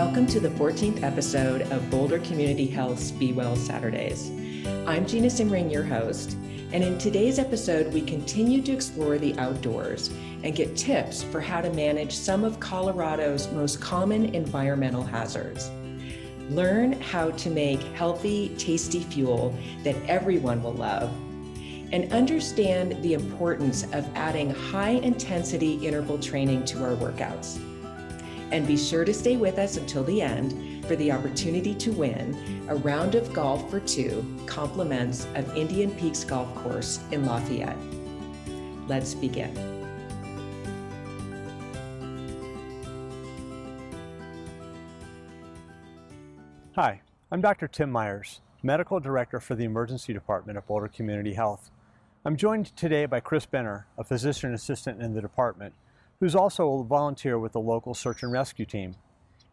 Welcome to the 14th episode of Boulder Community Health's Be Well Saturdays. I'm Gina Simmering, your host, and in today's episode, we continue to explore the outdoors and get tips for how to manage some of Colorado's most common environmental hazards. Learn how to make healthy, tasty fuel that everyone will love, and understand the importance of adding high-intensity interval training to our workouts. And be sure to stay with us until the end for the opportunity to win a round of golf for two compliments of Indian Peaks Golf Course in Lafayette. Let's begin. Hi, I'm Dr. Tim Meyers, Medical Director for the Emergency Department at Boulder Community Health. I'm joined today by Cris, a physician assistant in the department, who's also a volunteer with the local search and rescue team.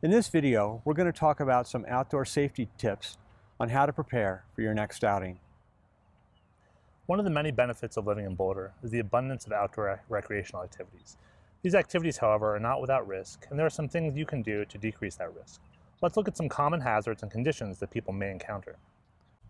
In this video, we're going to talk about some outdoor safety tips on how to prepare for your next outing. One of the many benefits of living in Boulder is the abundance of outdoor recreational activities. These activities, however, are not without risk, and there are some things you can do to decrease that risk. Let's look at some common hazards and conditions that people may encounter.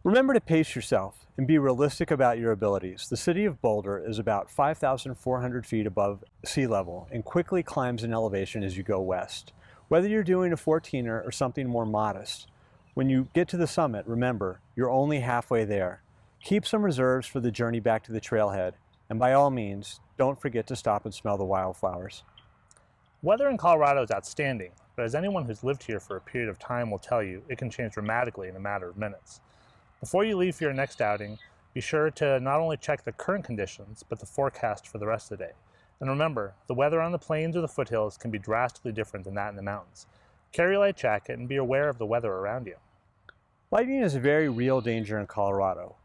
Remember to pace yourself and be realistic about your abilities. The city of Boulder is about 5,400 feet above sea level and quickly climbs in elevation as you go west. Whether you're doing a 14er or something more modest, when you get to the summit, remember, you're only halfway there. Keep some reserves for the journey back to the trailhead, and by all means, don't forget to stop and smell the wildflowers. Weather in Colorado is outstanding, but as anyone who's lived here for a period of time will tell you, it can change dramatically in a matter of minutes. Before you leave for your next outing, be sure to not only check the current conditions, but the forecast for the rest of the day. And remember, the weather on the plains or the foothills can be drastically different than that in the mountains. Carry a light jacket and be aware of the weather around you. Lightning is a very real danger in Colorado.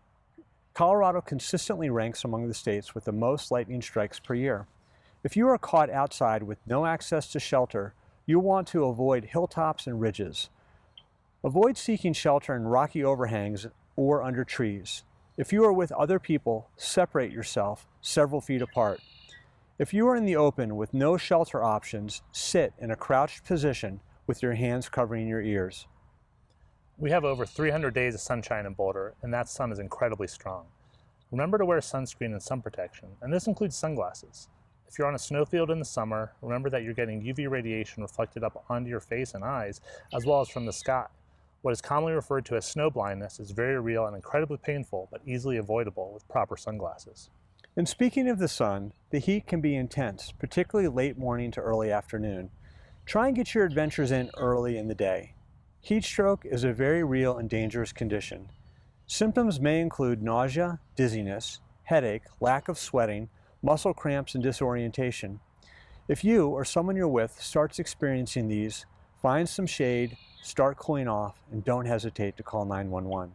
Colorado consistently ranks among the states with the most lightning strikes per year. If you are caught outside with no access to shelter, you'll want to avoid hilltops and ridges. Avoid seeking shelter in rocky overhangs or under trees. If you are with other people, separate yourself several feet apart. If you are in the open with no shelter options, sit in a crouched position with your hands covering your ears. We have over 300 days of sunshine in Boulder, and that sun is incredibly strong. Remember to wear sunscreen and sun protection, and this includes sunglasses. If you're on a snowfield in the summer, remember that you're getting UV radiation reflected up onto your face and eyes, as well as from the sky. What is commonly referred to as snow blindness is very real and incredibly painful, but easily avoidable with proper sunglasses. And speaking of the sun, the heat can be intense, particularly late morning to early afternoon. Try and get your adventures in early in the day. Heat stroke is a very real and dangerous condition. Symptoms may include nausea, dizziness, headache, lack of sweating, muscle cramps, and disorientation. If you or someone you're with starts experiencing these, find some shade, start cooling off, and don't hesitate to call 911.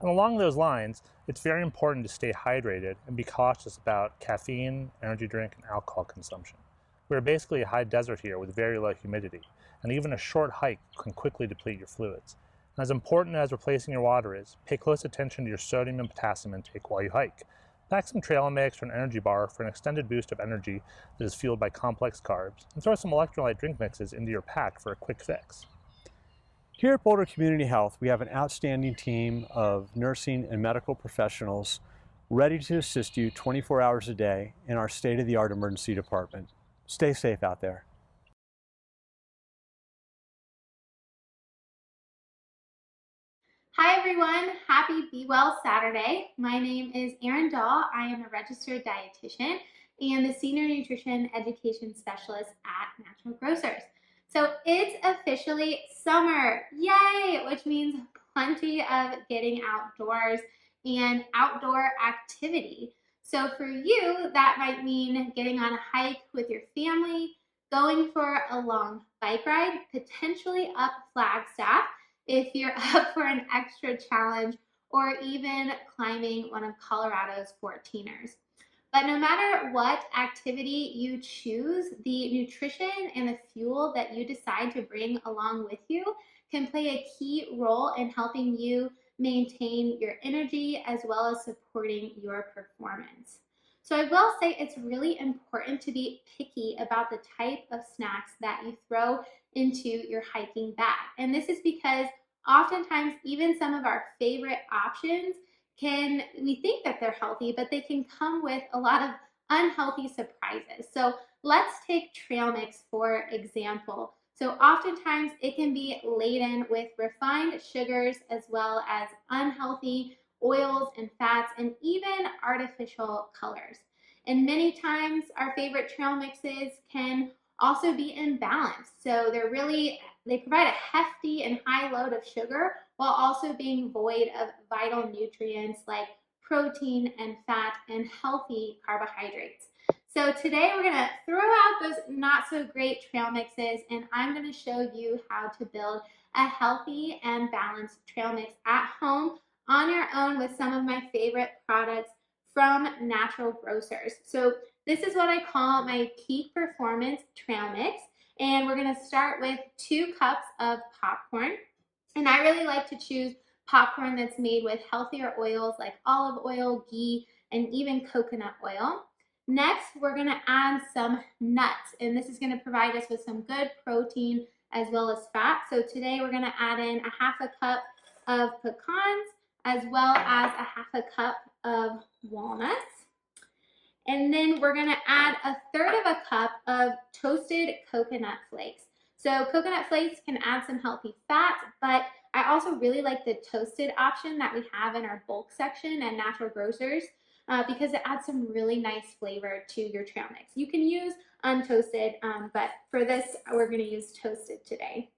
And along those lines, it's very important to stay hydrated and be cautious about caffeine, energy drink, and alcohol consumption. We're basically a high desert here with very low humidity, and even a short hike can quickly deplete your fluids. And as important as replacing your water is, pay close attention to your sodium and potassium intake while you hike. Pack some trail mix or an energy bar for an extended boost of energy that is fueled by complex carbs, and throw some electrolyte drink mixes into your pack for a quick fix. Here at Boulder Community Health, we have an outstanding team of nursing and medical professionals ready to assist you 24 hours a day in our state-of-the-art emergency department. Stay safe out there. Hi everyone, happy Be Well Saturday. My name is Aryn. I am a registered dietitian and the Senior Nutrition Education Specialist at Natural Grocers. So it's officially summer, yay, which means plenty of getting outdoors and outdoor activity. So for you, that might mean getting on a hike with your family, going for a long bike ride, potentially up Flagstaff if you're up for an extra challenge, or even climbing one of Colorado's 14ers. But no matter what activity you choose, the nutrition and the fuel that you decide to bring along with you can play a key role in helping you maintain your energy as well as supporting your performance. So I will say it's really important to be picky about the type of snacks that you throw into your hiking bag. And this is because oftentimes even some of our favorite options we think that they're healthy, but they can come with a lot of unhealthy surprises. So let's take trail mix for example. So oftentimes it can be laden with refined sugars as well as unhealthy oils and fats and even artificial colors. And many times our favorite trail mixes can also be imbalanced. So they provide a hefty and high load of sugar while also being void of vital nutrients like protein and fat and healthy carbohydrates. So today we're gonna throw out those not so great trail mixes, and I'm gonna show you how to build a healthy and balanced trail mix at home on your own with some of my favorite products from Natural Grocers. So this is what I call my peak performance trail mix. And we're gonna start with 2 cups of popcorn. And I really like to choose popcorn that's made with healthier oils like olive oil, ghee, and even coconut oil. Next, we're gonna add some nuts, and this is gonna provide us with some good protein as well as fat. So today we're gonna add in a 1/2 cup of pecans as well as a 1/2 cup of walnuts. And then we're gonna add 1/3 cup of toasted coconut flakes. So coconut flakes can add some healthy fat, but I also really like the toasted option that we have in our bulk section at Natural Grocers because it adds some really nice flavor to your trail mix. You can use untoasted, but for this, we're gonna use toasted today.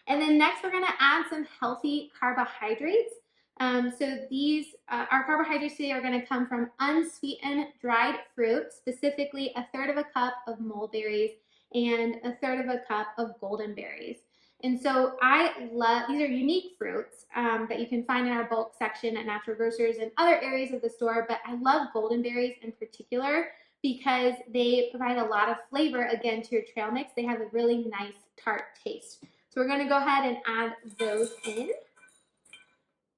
And then next, we're gonna add some healthy carbohydrates. So these, our carbohydrates today are gonna come from unsweetened dried fruit, specifically 1/3 cup of mulberries and 1/3 cup of golden berries. And so these are unique fruits that you can find in our bulk section at Natural Grocers and other areas of the store, but I love golden berries in particular because they provide a lot of flavor, again, to your trail mix. They have a really nice tart taste. So we're gonna go ahead and add those in.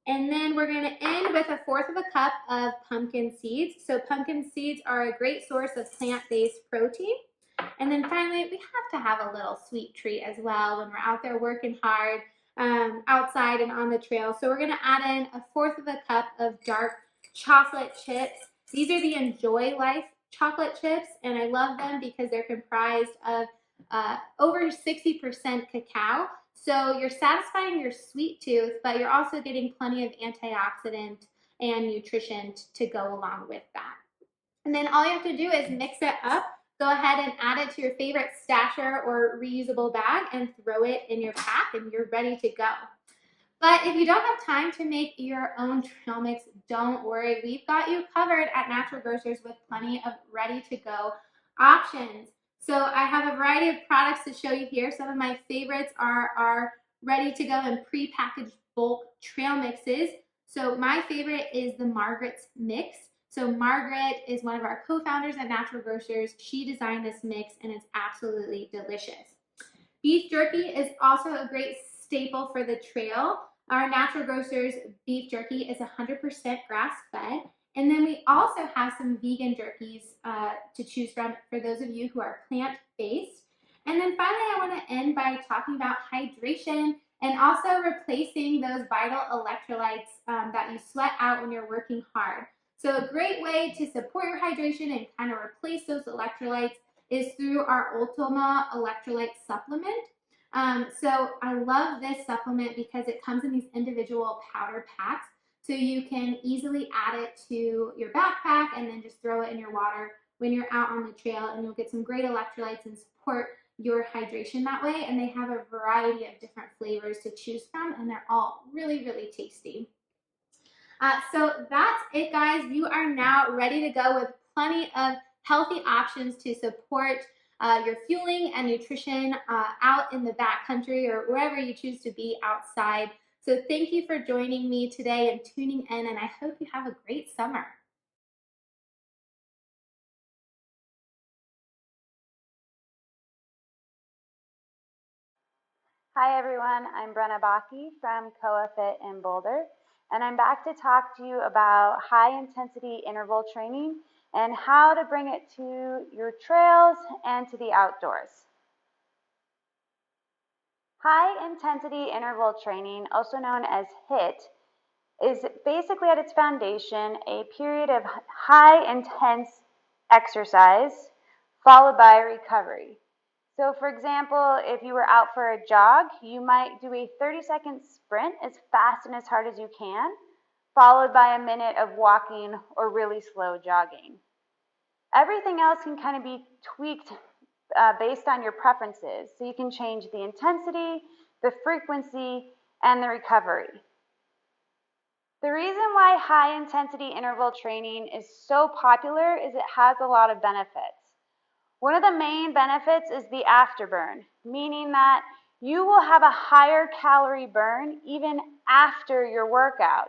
And then we're gonna end with 1/4 cup of pumpkin seeds. So pumpkin seeds are a great source of plant-based protein. And then finally, we have to have a little sweet treat as well when we're out there working hard outside and on the trail. So we're gonna add in 1/4 cup of dark chocolate chips. These are the Enjoy Life chocolate chips, and I love them because they're comprised of over 60% cacao. So you're satisfying your sweet tooth, but you're also getting plenty of antioxidant and nutrition to go along with that. And then all you have to do is mix it up. Go ahead and add it to your favorite stasher or reusable bag and throw it in your pack and you're ready to go. But if you don't have time to make your own trail mix, don't worry. We've got you covered at Natural Grocers with plenty of ready-to-go options. So I have a variety of products to show you here. Some of my favorites are our ready-to-go and pre-packaged bulk trail mixes. So my favorite is the Margaret's Mix. So Margaret is one of our co-founders at Natural Grocers. She designed this mix and it's absolutely delicious. Beef jerky is also a great staple for the trail. Our Natural Grocers beef jerky is 100% grass-fed. And then we also have some vegan jerkies to choose from for those of you who are plant-based. And then finally, I want to end by talking about hydration and also replacing those vital electrolytes that you sweat out when you're working hard. So a great way to support your hydration and kind of replace those electrolytes is through our Ultima electrolyte supplement. So I love this supplement because it comes in these individual powder packs. So you can easily add it to your backpack and then just throw it in your water when you're out on the trail, and you'll get some great electrolytes and support your hydration that way. And they have a variety of different flavors to choose from, and they're all really, really tasty. So that's it, guys. You are now ready to go with plenty of healthy options to support your fueling and nutrition out in the backcountry or wherever you choose to be outside. So thank you for joining me today and tuning in, and I hope you have a great summer. Hi everyone, I'm Brenna Backe from CoaFit in Boulder, and I'm back to talk to you about high intensity interval training and how to bring it to your trails and to the outdoors. High intensity interval training, also known as HIIT, is basically at its foundation a period of high intense exercise followed by recovery. So for example, if you were out for a jog, you might do a 30-second sprint as fast and as hard as you can, followed by a minute of walking or really slow jogging. Everything else can kind of be tweaked based on your preferences. So you can change the intensity, the frequency, and the recovery. The reason why high intensity interval training is so popular is it has a lot of benefits. One of the main benefits is the afterburn, meaning that you will have a higher calorie burn even after your workout.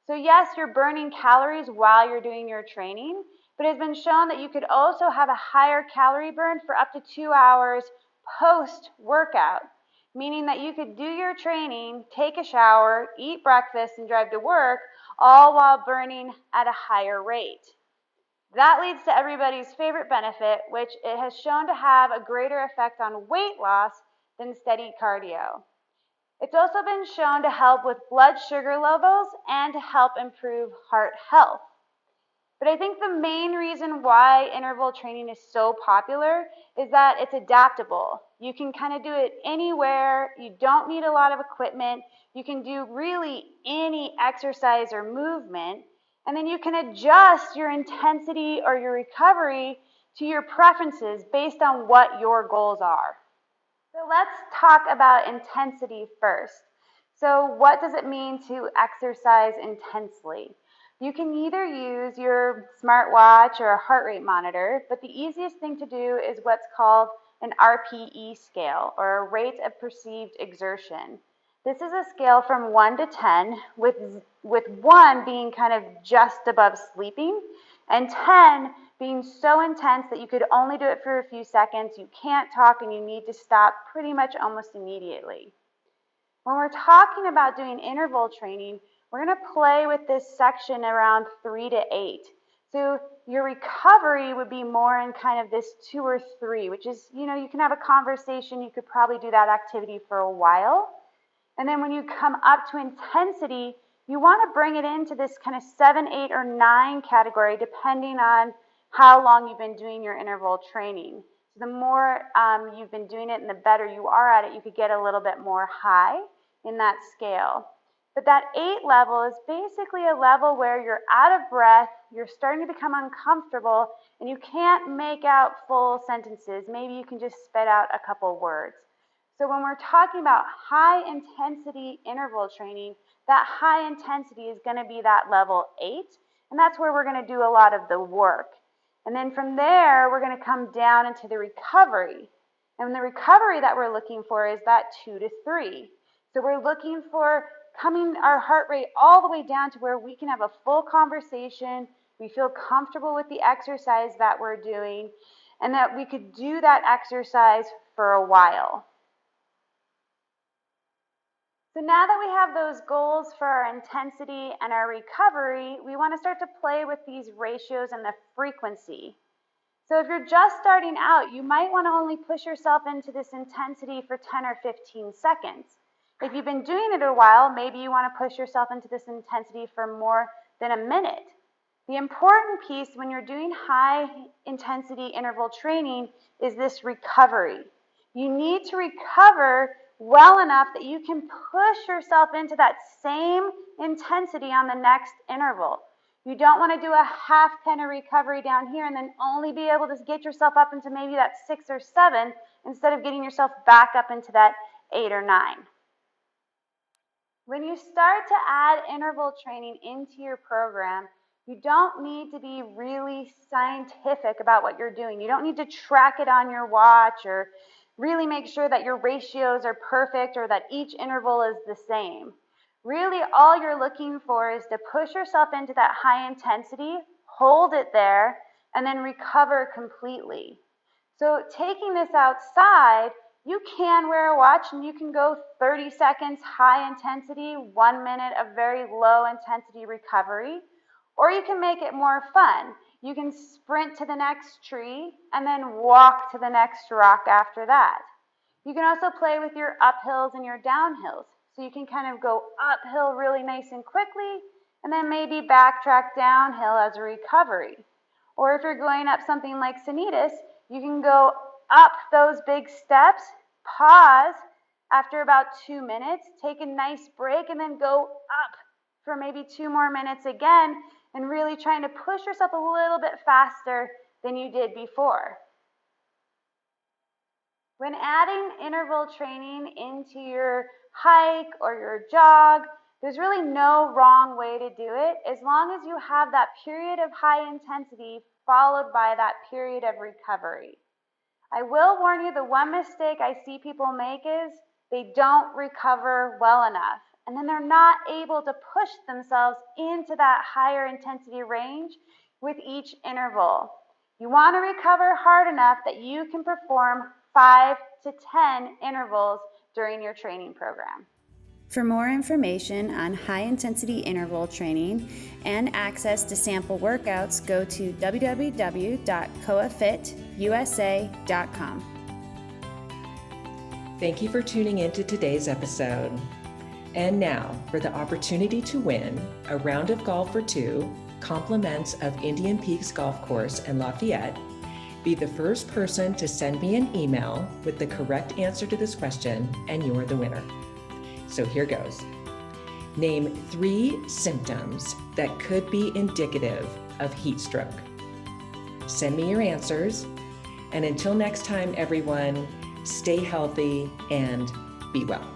So yes, you're burning calories while you're doing your training, but it's been shown that you could also have a higher calorie burn for up to 2 hours post-workout, meaning that you could do your training, take a shower, eat breakfast, and drive to work, all while burning at a higher rate. That leads to everybody's favorite benefit, which it has shown to have a greater effect on weight loss than steady cardio. It's also been shown to help with blood sugar levels and to help improve heart health. But I think the main reason why interval training is so popular is that it's adaptable. You can kind of do it anywhere. You don't need a lot of equipment. You can do really any exercise or movement. And then you can adjust your intensity or your recovery to your preferences based on what your goals are. So let's talk about intensity first. So what does it mean to exercise intensely? You can either use your smartwatch or a heart rate monitor, but the easiest thing to do is what's called an RPE scale, or a rate of perceived exertion. This is a scale from 1 to 10, with 1 being kind of just above sleeping, and 10 being so intense that you could only do it for a few seconds, you can't talk, and you need to stop pretty much almost immediately. When we're talking about doing interval training, we're going to play with this section around 3 to 8. So your recovery would be more in kind of this 2 or 3, which is, you can have a conversation, you could probably do that activity for a while. And then when you come up to intensity, you want to bring it into this kind of 7, 8, or 9 category, depending on how long you've been doing your interval training. So the more you've been doing it and the better you are at it, you could get a little bit more high in that scale. But that 8 level is basically a level where you're out of breath, you're starting to become uncomfortable, and you can't make out full sentences. Maybe you can just spit out a couple words. So when we're talking about high intensity interval training, that high intensity is going to be that level 8, and that's where we're going to do a lot of the work. And then from there, we're going to come down into the recovery. And the recovery that we're looking for is that 2 to 3. So we're looking for coming our heart rate all the way down to where we can have a full conversation, we feel comfortable with the exercise that we're doing, and that we could do that exercise for a while. So now that we have those goals for our intensity and our recovery, we want to start to play with these ratios and the frequency. So if you're just starting out, you might want to only push yourself into this intensity for 10 or 15 seconds. If you've been doing it a while, maybe you want to push yourself into this intensity for more than a minute. The important piece when you're doing high intensity interval training is this recovery. You need to recover well enough that you can push yourself into that same intensity on the next interval. You don't want to do a half kind of recovery down here and then only be able to get yourself up into maybe that 6 or 7 instead of getting yourself back up into that 8 or 9. When you start to add interval training into your program, you don't need to be really scientific about what you're doing. You don't need to track it on your watch or really make sure that your ratios are perfect or that each interval is the same. Really, all you're looking for is to push yourself into that high intensity, hold it there, and then recover completely. So taking this outside, you can wear a watch and you can go 30 seconds high intensity, 1 minute of very low intensity recovery, or you can make it more fun. You can sprint to the next tree and then walk to the next rock after that. You can also play with your uphills and your downhills. So you can kind of go uphill really nice and quickly and then maybe backtrack downhill as a recovery. Or if you're going up something like Sanitas, you can go up those big steps, pause after about 2 minutes, take a nice break, and then go up for maybe 2 more minutes again, and really trying to push yourself a little bit faster than you did before. When adding interval training into your hike or your jog, there's really no wrong way to do it as long as you have that period of high intensity followed by that period of recovery. I will warn you, the one mistake I see people make is they don't recover well enough, and then they're not able to push themselves into that higher intensity range with each interval. You want to recover hard enough that you can perform 5 to 10 intervals during your training program. For more information on high-intensity interval training and access to sample workouts, go to www.coafitusa.com. Thank you for tuning in to today's episode. And now, for the opportunity to win a round of golf for two, compliments of Indian Peaks Golf Course in Lafayette, be the first person to send me an email with the correct answer to this question, and you're the winner. So here goes. Name 3 symptoms that could be indicative of heat stroke. Send me your answers, and until next time, everyone, stay healthy and be well.